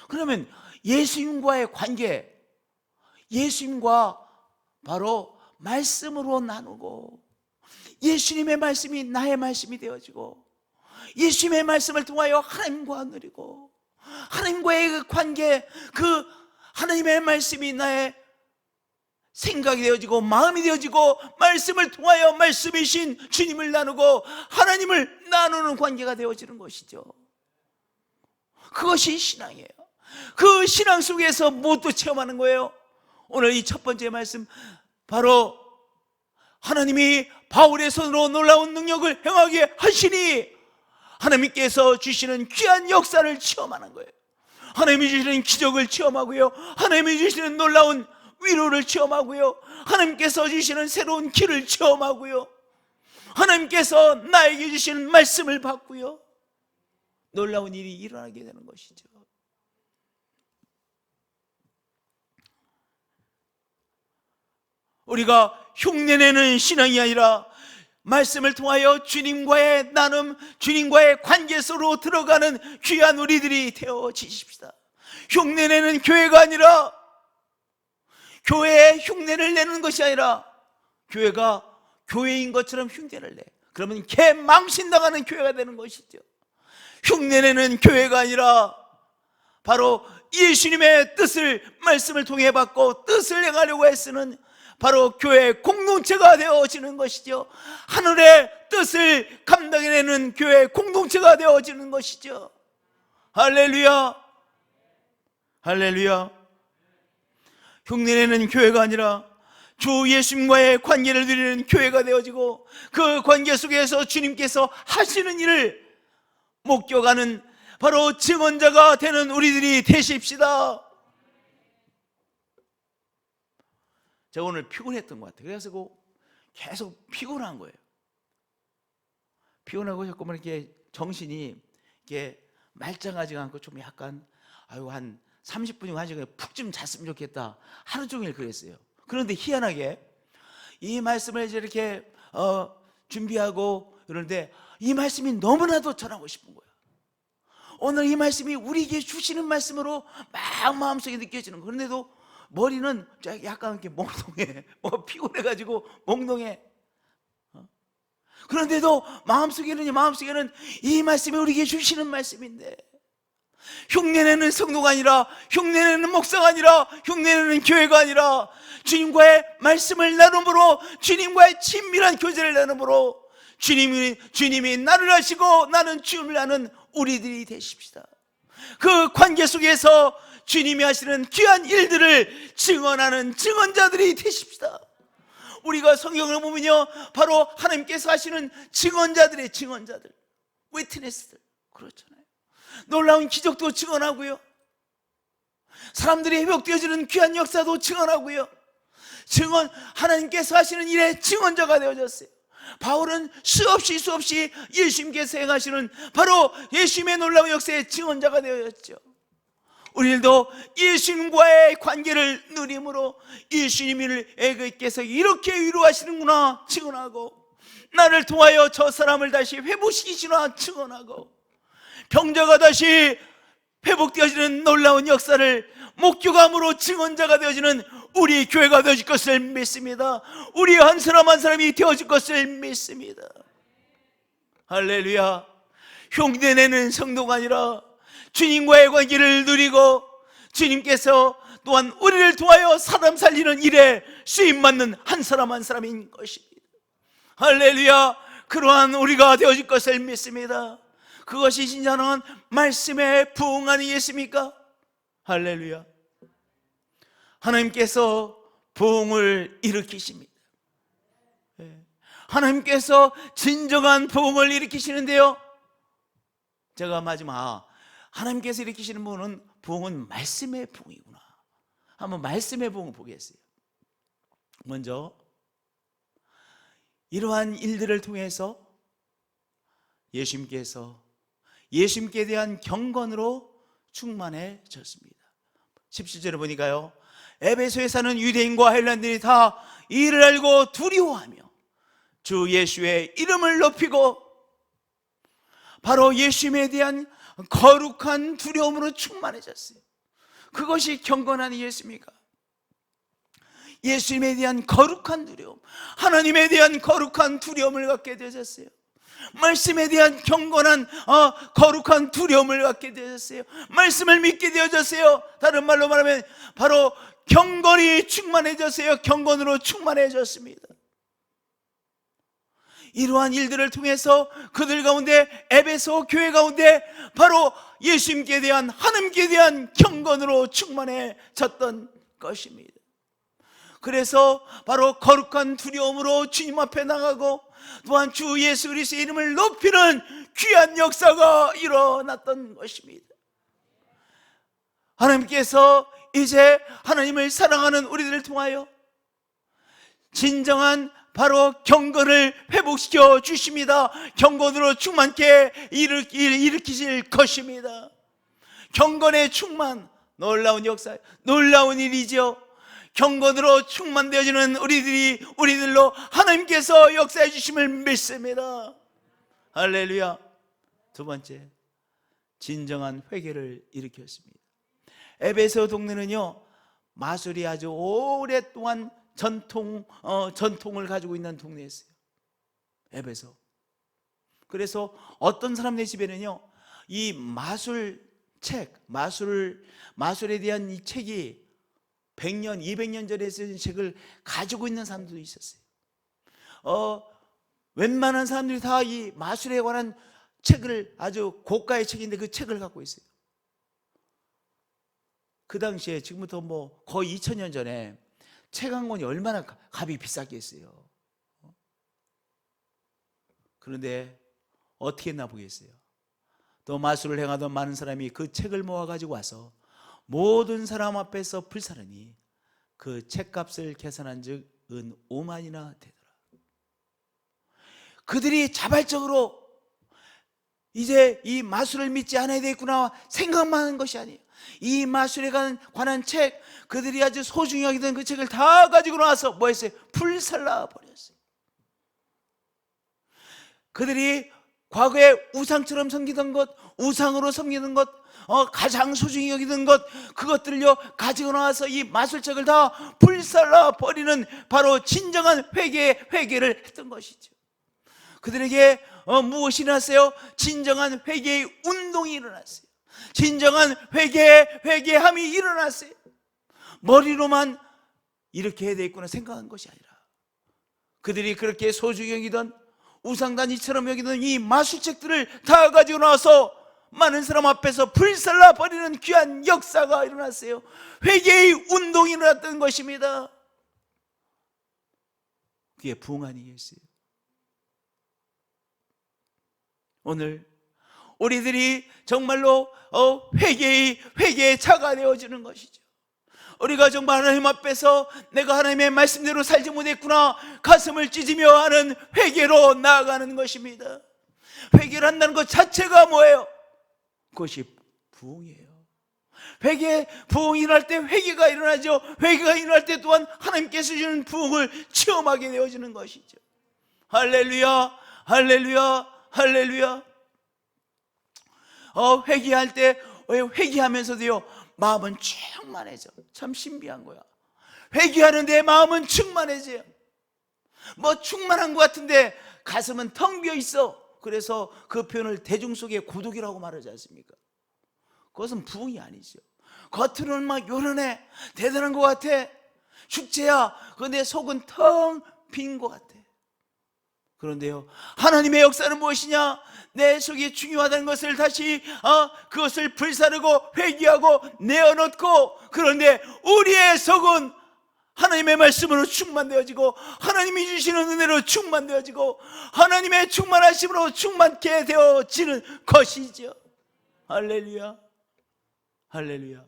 그러면 예수님과의 관계, 예수님과 바로 말씀으로 나누고, 예수님의 말씀이 나의 말씀이 되어지고, 예수님의 말씀을 통하여 하나님과 누리고, 하나님과의 그 관계, 그 하나님의 말씀이 나의 생각이 되어지고 마음이 되어지고, 말씀을 통하여 말씀이신 주님을 나누고 하나님을 나누는 관계가 되어지는 것이죠. 그것이 신앙이에요. 그 신앙 속에서 무엇도 체험하는 거예요? 오늘 이 첫 번째 말씀, 바로 하나님이 바울의 손으로 놀라운 능력을 행하게 하시니 하나님께서 주시는 귀한 역사를 체험하는 거예요. 하나님이 주시는 기적을 체험하고요, 하나님이 주시는 놀라운 위로를 체험하고요, 하나님께서 주시는 새로운 길을 체험하고요, 하나님께서 나에게 주시는 말씀을 받고요, 놀라운 일이 일어나게 되는 것이죠. 우리가 흉내내는 신앙이 아니라 말씀을 통하여 주님과의 나눔, 주님과의 관계 속으로 들어가는 귀한 우리들이 되어지십시다. 흉내내는 교회가 아니라, 교회에 흉내를 내는 것이 아니라, 교회가 교회인 것처럼 흉내를 내. 그러면 개망신당하는 교회가 되는 것이죠. 흉내내는 교회가 아니라 바로 예수님의 뜻을 말씀을 통해 받고 뜻을 행하려고 애쓰는 바로 교회 공동체가 되어지는 것이죠. 하늘의 뜻을 감당해내는 교회 공동체가 되어지는 것이죠. 할렐루야, 할렐루야. 흉내내는 교회가 아니라 주 예수님과의 관계를 누리는 교회가 되어지고, 그 관계 속에서 주님께서 하시는 일을 목격하는 바로 증언자가 되는 우리들이 되십시다. 제가 오늘 피곤했던 것 같아요. 그래서 계속 피곤한 거예요. 피곤하고 자꾸만 이렇게 정신이 이렇게 말짱하지가 않고 좀 약간 한 30분이고 1시간에 푹 좀 잤으면 좋겠다, 하루 종일 그랬어요. 그런데 희한하게 이 말씀을 이렇게 준비하고 이러는데 이 말씀이 너무나도 전하고 싶은 거예요. 오늘 이 말씀이 우리에게 주시는 말씀으로 막 마음속에 느껴지는 거예요. 그런데도 머리는 약간 이렇게 몽롱해, 피곤해가지고 몽롱해. 그런데도 마음속에는 이 말씀이 우리에게 주시는 말씀인데, 흉내내는 성도가 아니라, 흉내내는 목사가 아니라, 흉내내는 교회가 아니라 주님과의 말씀을 나눔으로, 주님과의 친밀한 교제를 나눔으로 주님이 나를 아시고 나는 주님을 아는 우리들이 되십시다. 그 관계 속에서 주님이 하시는 귀한 일들을 증언하는 증언자들이 되십시다. 우리가 성경을 보면요, 바로 하나님께서 하시는 증언자들, 위트니스들, 그렇잖아요. 놀라운 기적도 증언하고요, 사람들이 회복되어지는 귀한 역사도 증언하고요, 하나님께서 하시는 일의 증언자가 되어졌어요. 바울은 수없이 예수님께서 행하시는 바로 예수님의 놀라운 역사의 증언자가 되었죠. 우리들도 예수님과의 관계를 누림으로 예수님께서 이렇게 위로하시는구나 증언하고, 나를 통하여 저 사람을 다시 회복시키시나 증언하고, 병자가 다시 회복되어지는 놀라운 역사를 목격함으로 증언자가 되어지는 우리 교회가 되어질 것을 믿습니다. 우리 한 사람 한 사람이 되어질 것을 믿습니다. 할렐루야. 흉내내는 성도가 아니라 주님과의 관계를 누리고 주님께서 또한 우리를 통하여 사람 살리는 일에 쓰임받는 한 사람 한 사람인 것입니다. 할렐루야. 그러한 우리가 되어질 것을 믿습니다. 그것이 진정한 말씀의 부흥 아니겠습니까? 할렐루야. 하나님께서 부흥을 일으키십니다. 하나님께서 진정한 부흥을 일으키시는데요, 제가 마지막 하나님께서 일으키시는 부흥은 말씀의 부흥이구나. 한번 말씀의 부흥을 보겠어요. 먼저 이러한 일들을 통해서 예수님께 대한 경건으로 충만해졌습니다. 17절에 보니까요, 에베소에 사는 유대인과 헬라인들이 다 이를 알고 두려워하며 주 예수의 이름을 높이고, 바로 예수님에 대한 거룩한 두려움으로 충만해졌어요. 그것이 경건 아니겠습니까? 예수님에 대한 거룩한 두려움, 하나님에 대한 거룩한 두려움을 갖게 되셨어요. 말씀에 대한 경건한 거룩한 두려움을 갖게 되셨어요. 말씀을 믿게 되어졌어요. 다른 말로 말하면 바로 경건이 충만해졌어요. 경건으로 충만해졌습니다. 이러한 일들을 통해서 그들 가운데, 에베소 교회 가운데 바로 예수님께 대한, 하나님께 대한 경건으로 충만해졌던 것입니다. 그래서 바로 거룩한 두려움으로 주님 앞에 나가고, 또한 주 예수 그리스도의 이름을 높이는 귀한 역사가 일어났던 것입니다. 하나님께서 이제 하나님을 사랑하는 우리들을 통하여 진정한 바로 경건을 회복시켜 주십니다. 경건으로 충만케 일으키실 것입니다. 경건의 충만, 놀라운 역사, 놀라운 일이죠. 경건으로 충만되어지는 우리들로 하나님께서 역사해 주심을 믿습니다. 할렐루야. 두 번째, 진정한 회개를 일으켰습니다. 에베소 동네는요, 마술이 아주 오랫동안 전통을 가지고 있는 동네였어요. 에베소. 그래서 어떤 사람들 집에는요, 이 마술에 대한 이 책이 100년, 200년 전에 쓰인 책을 가지고 있는 사람들도 있었어요. 웬만한 사람들이 다 이 마술에 관한 책을, 아주 고가의 책인데 그 책을 갖고 있어요. 그 당시에, 지금부터 거의 2000년 전에 책 한 권이 얼마나 값이 비쌌겠어요. 그런데 어떻게 했나 보겠어요. 또 마술을 행하던 많은 사람이 그 책을 모아가지고 와서 모든 사람 앞에서 불사르니 그 책값을 계산한 즉 은 5만이나 되더라. 그들이 자발적으로 이제 이 마술을 믿지 않아야 되겠구나 생각만 하는 것이 아니에요. 이 마술에 관한 책, 그들이 아주 소중히 여기던 그 책을 다 가지고 나와서 뭐 했어요? 불살라 버렸어요. 그들이 과거에 우상처럼 섬기던 것, 우상으로 섬기는 것, 가장 소중히 여기던 것, 그것들을요 가지고 나와서 이 마술책을 다 불살라 버리는 바로 진정한 회개를 했던 것이죠. 그들에게 무엇이 일어났어요? 진정한 회개의 운동이 일어났어요. 진정한 회개함이 일어났어요. 머리로만 이렇게 해야 되겠구나 생각한 것이 아니라, 그들이 그렇게 소중히 여기던, 우상단지처럼 여기던 이 마술책들을 다 가지고 나와서 많은 사람 앞에서 불살라 버리는 귀한 역사가 일어났어요. 회개의 운동이 일어났던 것입니다. 그게 부흥 아니겠어요? 오늘 우리들이 정말로 회개의 자가 되어지는 것이죠. 우리가 정말 하나님 앞에서 내가 하나님의 말씀대로 살지 못했구나 가슴을 찢으며 하는 회개로 나아가는 것입니다. 회개를 한다는 것 자체가 뭐예요? 그것이 부흥이에요. 부흥이 일어날 때 회개가 일어나죠. 회개가 일어날 때 또한 하나님께서 주시는 부흥을 체험하게 되어지는 것이죠. 할렐루야, 할렐루야, 할렐루야. 회개할 때 회개하면서도요 마음은 충만해져. 참 신비한 거야. 회개하는데 마음은 충만해져요. 뭐 충만한 것 같은데 가슴은 텅 비어 있어. 그래서 그 표현을 대중 속의 고독이라고 말하지 않습니까? 그것은 부흥이 아니죠. 겉으로는 막 요란해, 대단한 것 같아, 축제야. 그런데 속은 텅 빈 것 같아. 그런데요, 하나님의 역사는 무엇이냐? 내 속이 중요하다는 것을 다시 그것을 불사르고 회개하고 내어놓고, 그런데 우리의 속은 하나님의 말씀으로 충만되어지고 하나님이 주시는 은혜로 충만되어지고 하나님의 충만하심으로 충만케 되어지는 것이죠. 할렐루야, 할렐루야.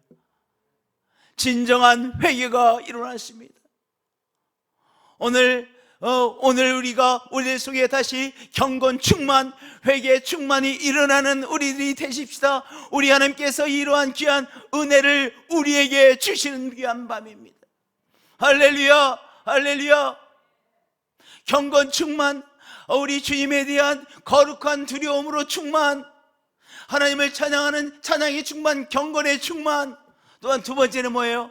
진정한 회개가 일어났습니다. 오늘 우리가 우리 속에 다시 경건 충만, 회개 충만이 일어나는 우리들이 되십시다. 우리 하나님께서 이러한 귀한 은혜를 우리에게 주시는 귀한 밤입니다. 할렐루야, 할렐루야. 경건 충만, 우리 주님에 대한 거룩한 두려움으로 충만, 하나님을 찬양하는 찬양의 충만, 경건의 충만. 또한 두 번째는 뭐예요?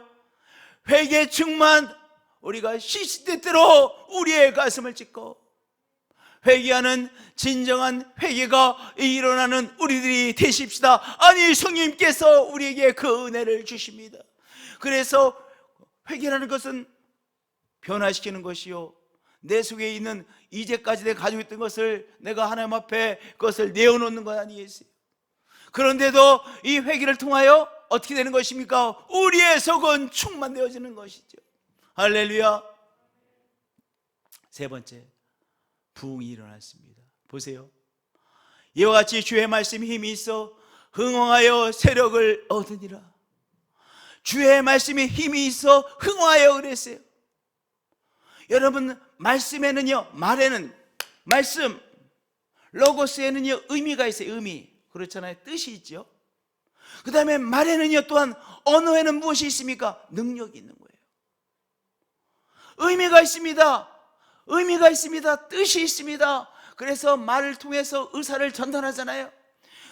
회개 충만. 우리가 시시때때로 우리의 가슴을 찢고 회개하는 진정한 회개가 일어나는 우리들이 되십시다. 아니, 성령님께서 우리에게 그 은혜를 주십니다. 그래서 회개라는 것은 변화시키는 것이요, 내 속에 있는 이제까지 내가 가지고 있던 것을 내가 하나님 앞에 그것을 내어놓는 것 아니겠어요? 그런데도 이 회개를 통하여 어떻게 되는 것입니까? 우리의 속은 충만되어지는 것이죠. 할렐루야. 세 번째, 부흥이 일어났습니다. 보세요. 이와 같이 주의 말씀에 힘이 있어 흥왕하여 세력을 얻으니라. 주의 말씀에 힘이 있어 흥왕하여 그랬어요. 여러분, 말씀에는요, 말에는, 말씀 로고스에는요 의미가 있어요. 의미, 그렇잖아요. 뜻이 있죠. 그 다음에 말에는요 또한, 언어에는 무엇이 있습니까? 능력이 있는 거예요. 의미가 있습니다. 의미가 있습니다. 뜻이 있습니다. 그래서 말을 통해서 의사를 전달하잖아요.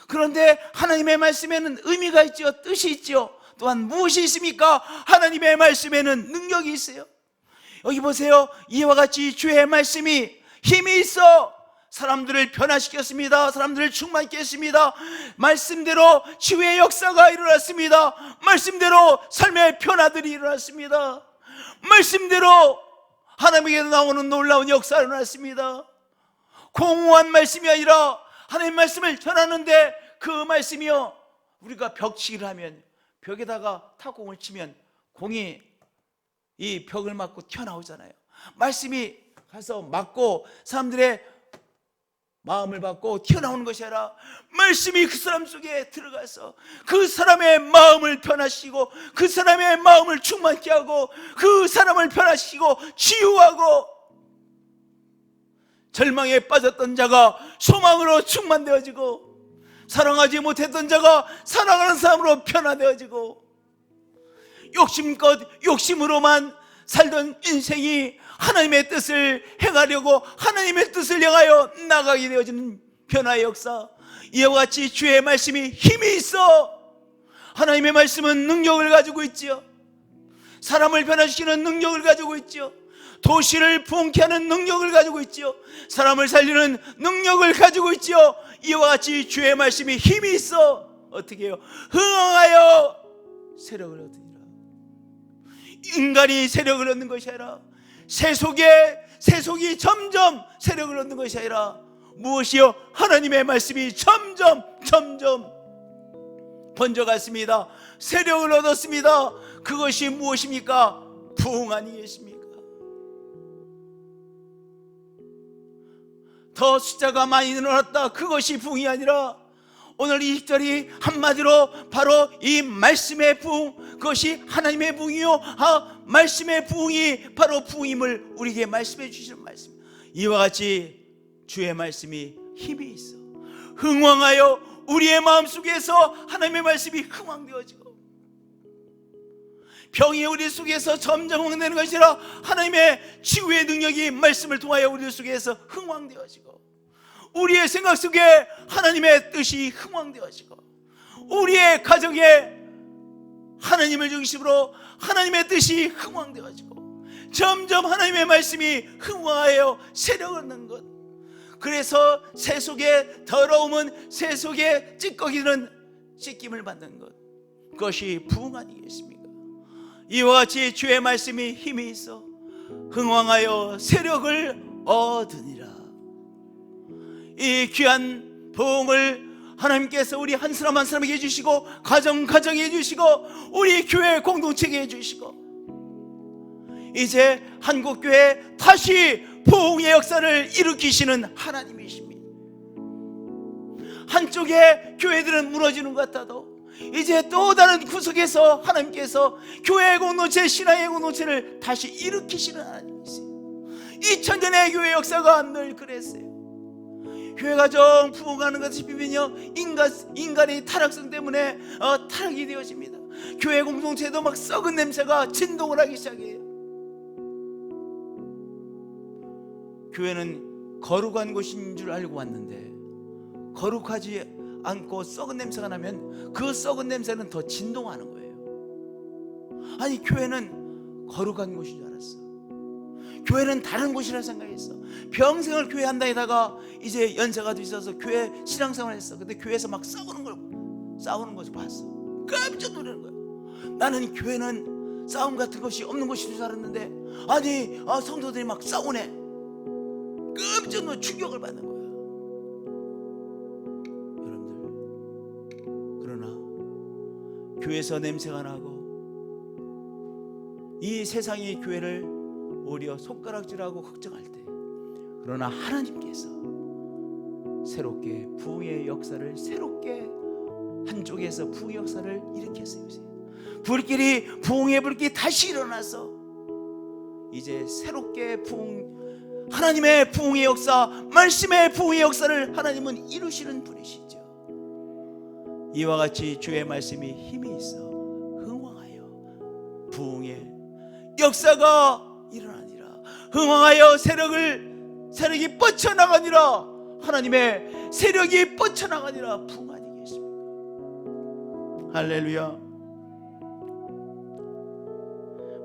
그런데 하나님의 말씀에는 의미가 있죠. 뜻이 있죠. 또한 무엇이 있습니까? 하나님의 말씀에는 능력이 있어요. 여기 보세요. 이와 같이 주의 말씀이 힘이 있어 사람들을 변화시켰습니다. 사람들을 충만케 했습니다. 말씀대로 치유의 역사가 일어났습니다. 말씀대로 삶의 변화들이 일어났습니다. 말씀대로 하나님에게서 나오는 놀라운 역사가 일어났습니다. 공허한 말씀이 아니라 하나님의 말씀을 전하는데, 그 말씀이요, 우리가 벽치기를 하면 벽에다가 탁공을 치면 공이 이 벽을 맞고 튀어나오잖아요. 말씀이 가서 맞고 사람들의 마음을 받고 튀어나오는 것이 아니라 말씀이 그 사람 속에 들어가서 그 사람의 마음을 변화시키고 그 사람의 마음을 충만케 하고 그 사람을 변화시키고 치유하고, 절망에 빠졌던 자가 소망으로 충만되어지고 사랑하지 못했던 자가 사랑하는 사람으로 변화되어지고, 욕심껏 욕심으로만 살던 인생이 하나님의 뜻을 행하려고 하나님의 뜻을 향하여 나가게 되어지는 변화의 역사. 이와 같이 주의 말씀이 힘이 있어. 하나님의 말씀은 능력을 가지고 있지요. 사람을 변화시키는 능력을 가지고 있지요. 도시를 부흥케 하는 능력을 가지고 있지요. 사람을 살리는 능력을 가지고 있지요. 이와 같이 주의 말씀이 힘이 있어. 어떻게 해요? 흥황하여 세력을 얻으니라. 인간이 세력을 얻는 것이 아니라 세속이 점점 세력을 얻는 것이 아니라 무엇이요? 하나님의 말씀이 점점 번져갔습니다. 세력을 얻었습니다. 그것이 무엇입니까? 부흥 아니겠습니까? 더 숫자가 많이 늘어났다, 그것이 부흥이 아니라 오늘 이 20절이 한마디로 바로 이 말씀의 부흥, 그것이 하나님의 부흥이요, 말씀의 부흥이 바로 부흥임을 우리에게 말씀해 주시는 말씀. 이와 같이 주의 말씀이 힘이 있어 흥왕하여 우리의 마음속에서 하나님의 말씀이 흥왕되어지고, 병이 우리 속에서 점점 흥되는 것이 아니라 하나님의 치유의 능력이 말씀을 통하여 우리 속에서 흥왕되어지고, 우리의 생각 속에 하나님의 뜻이 흥왕되어지고, 우리의 가정에 하나님을 중심으로 하나님의 뜻이 흥왕되어지고, 점점 하나님의 말씀이 흥왕하여 세력을 얻는 것. 그래서 새 속에 더러움은 새 속에 찌꺼기는 씻김을 받는 것, 그것이 부흥 아니겠습니까? 이와 같이 주의 말씀이 힘이 있어 흥왕하여 세력을 얻으니라. 이 귀한 부흥을 하나님께서 우리 한 사람 한 사람에게 해주시고, 가정에 해주시고, 우리 교회 공동체에 해주시고, 이제 한국교회 다시 부흥의 역사를 일으키시는 하나님이십니다. 한쪽에 교회들은 무너지는 것 같아도 이제 또 다른 구석에서 하나님께서 교회 공동체, 신앙의 공동체를 다시 일으키시는 하나님이세요. 2000년의 교회 역사가 늘 그랬어요. 교회가 좀 부흥하는 것이 비면요, 인간의 타락성 때문에 타락이 되어집니다. 교회 공동체도 막 썩은 냄새가 진동을 하기 시작해요. 교회는 거룩한 곳인 줄 알고 왔는데, 거룩하지 않고 썩은 냄새가 나면 그 썩은 냄새는 더 진동하는 거예요. 아니, 교회는 거룩한 곳인 줄 알았어. 교회는 다른 곳이라 생각했어. 평생을 교회 한다에다가 이제 연세가 있어서 교회 신앙생활 했어. 근데 교회에서 막 싸우는 것을 봤어. 깜짝 놀라는 거야. 나는 교회는 싸움 같은 것이 없는 곳인 줄 알았는데, 아니 성도들이 막 싸우네. 깜짝 놀라 충격을 받는 거야. 여러분들, 그러나 교회에서 냄새가 나고 이 세상이 교회를 오히려 손가락질하고 걱정할 때, 그러나 하나님께서 새롭게 부흥의 역사를, 새롭게 한쪽에서 부흥의 역사를 일으켰어요. 불길이, 부흥의 불길이 다시 일어나서 이제 새롭게 하나님의 부흥의 역사, 말씀의 부흥의 역사를 하나님은 이루시는 분이시죠. 이와 같이 주의 말씀이 힘이 있어 흥왕하여 부흥의 역사가 일어나니라. 흥왕하여 세력이 뻗쳐나가니라. 하나님의 세력이 뻗쳐나가니라. 부흥 아니겠습니까? 할렐루야.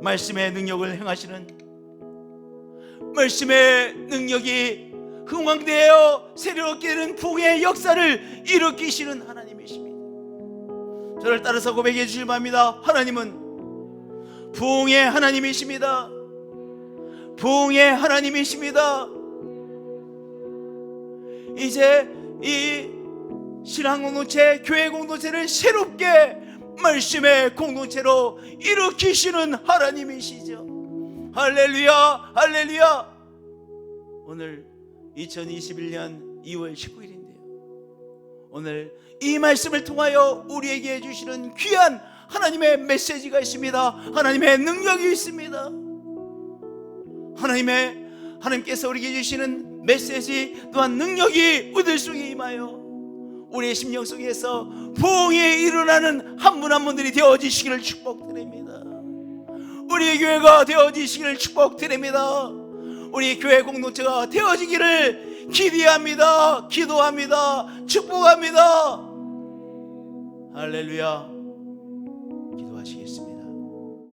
말씀의 능력을 행하시는, 말씀의 능력이 흥왕되어 세력있게 되는 부흥의 역사를 일으키시는 하나님이십니다. 저를 따라서 고백해 주실 바입니다. 하나님은 부흥의 하나님이십니다. 부흥의 하나님이십니다. 이제 이 신앙공동체, 교회 공동체를 새롭게 말씀의 공동체로 일으키시는 하나님이시죠. 할렐루야, 할렐루야. 오늘 2021년 2월 19일인데요 오늘 이 말씀을 통하여 우리에게 해주시는 귀한 하나님의 메시지가 있습니다. 하나님의 능력이 있습니다. 하나님께서 우리에게 주시는 메시지 또한 능력이 우리들 속에 임하여 우리의 심령 속에서 부흥이 일어나는 한 분 한 분들이 되어지시기를 축복드립니다. 우리 교회가 되어지시기를 축복드립니다. 우리 교회 공동체가 되어지기를 기대합니다. 기도합니다. 축복합니다. 할렐루야. 기도하시겠습니다.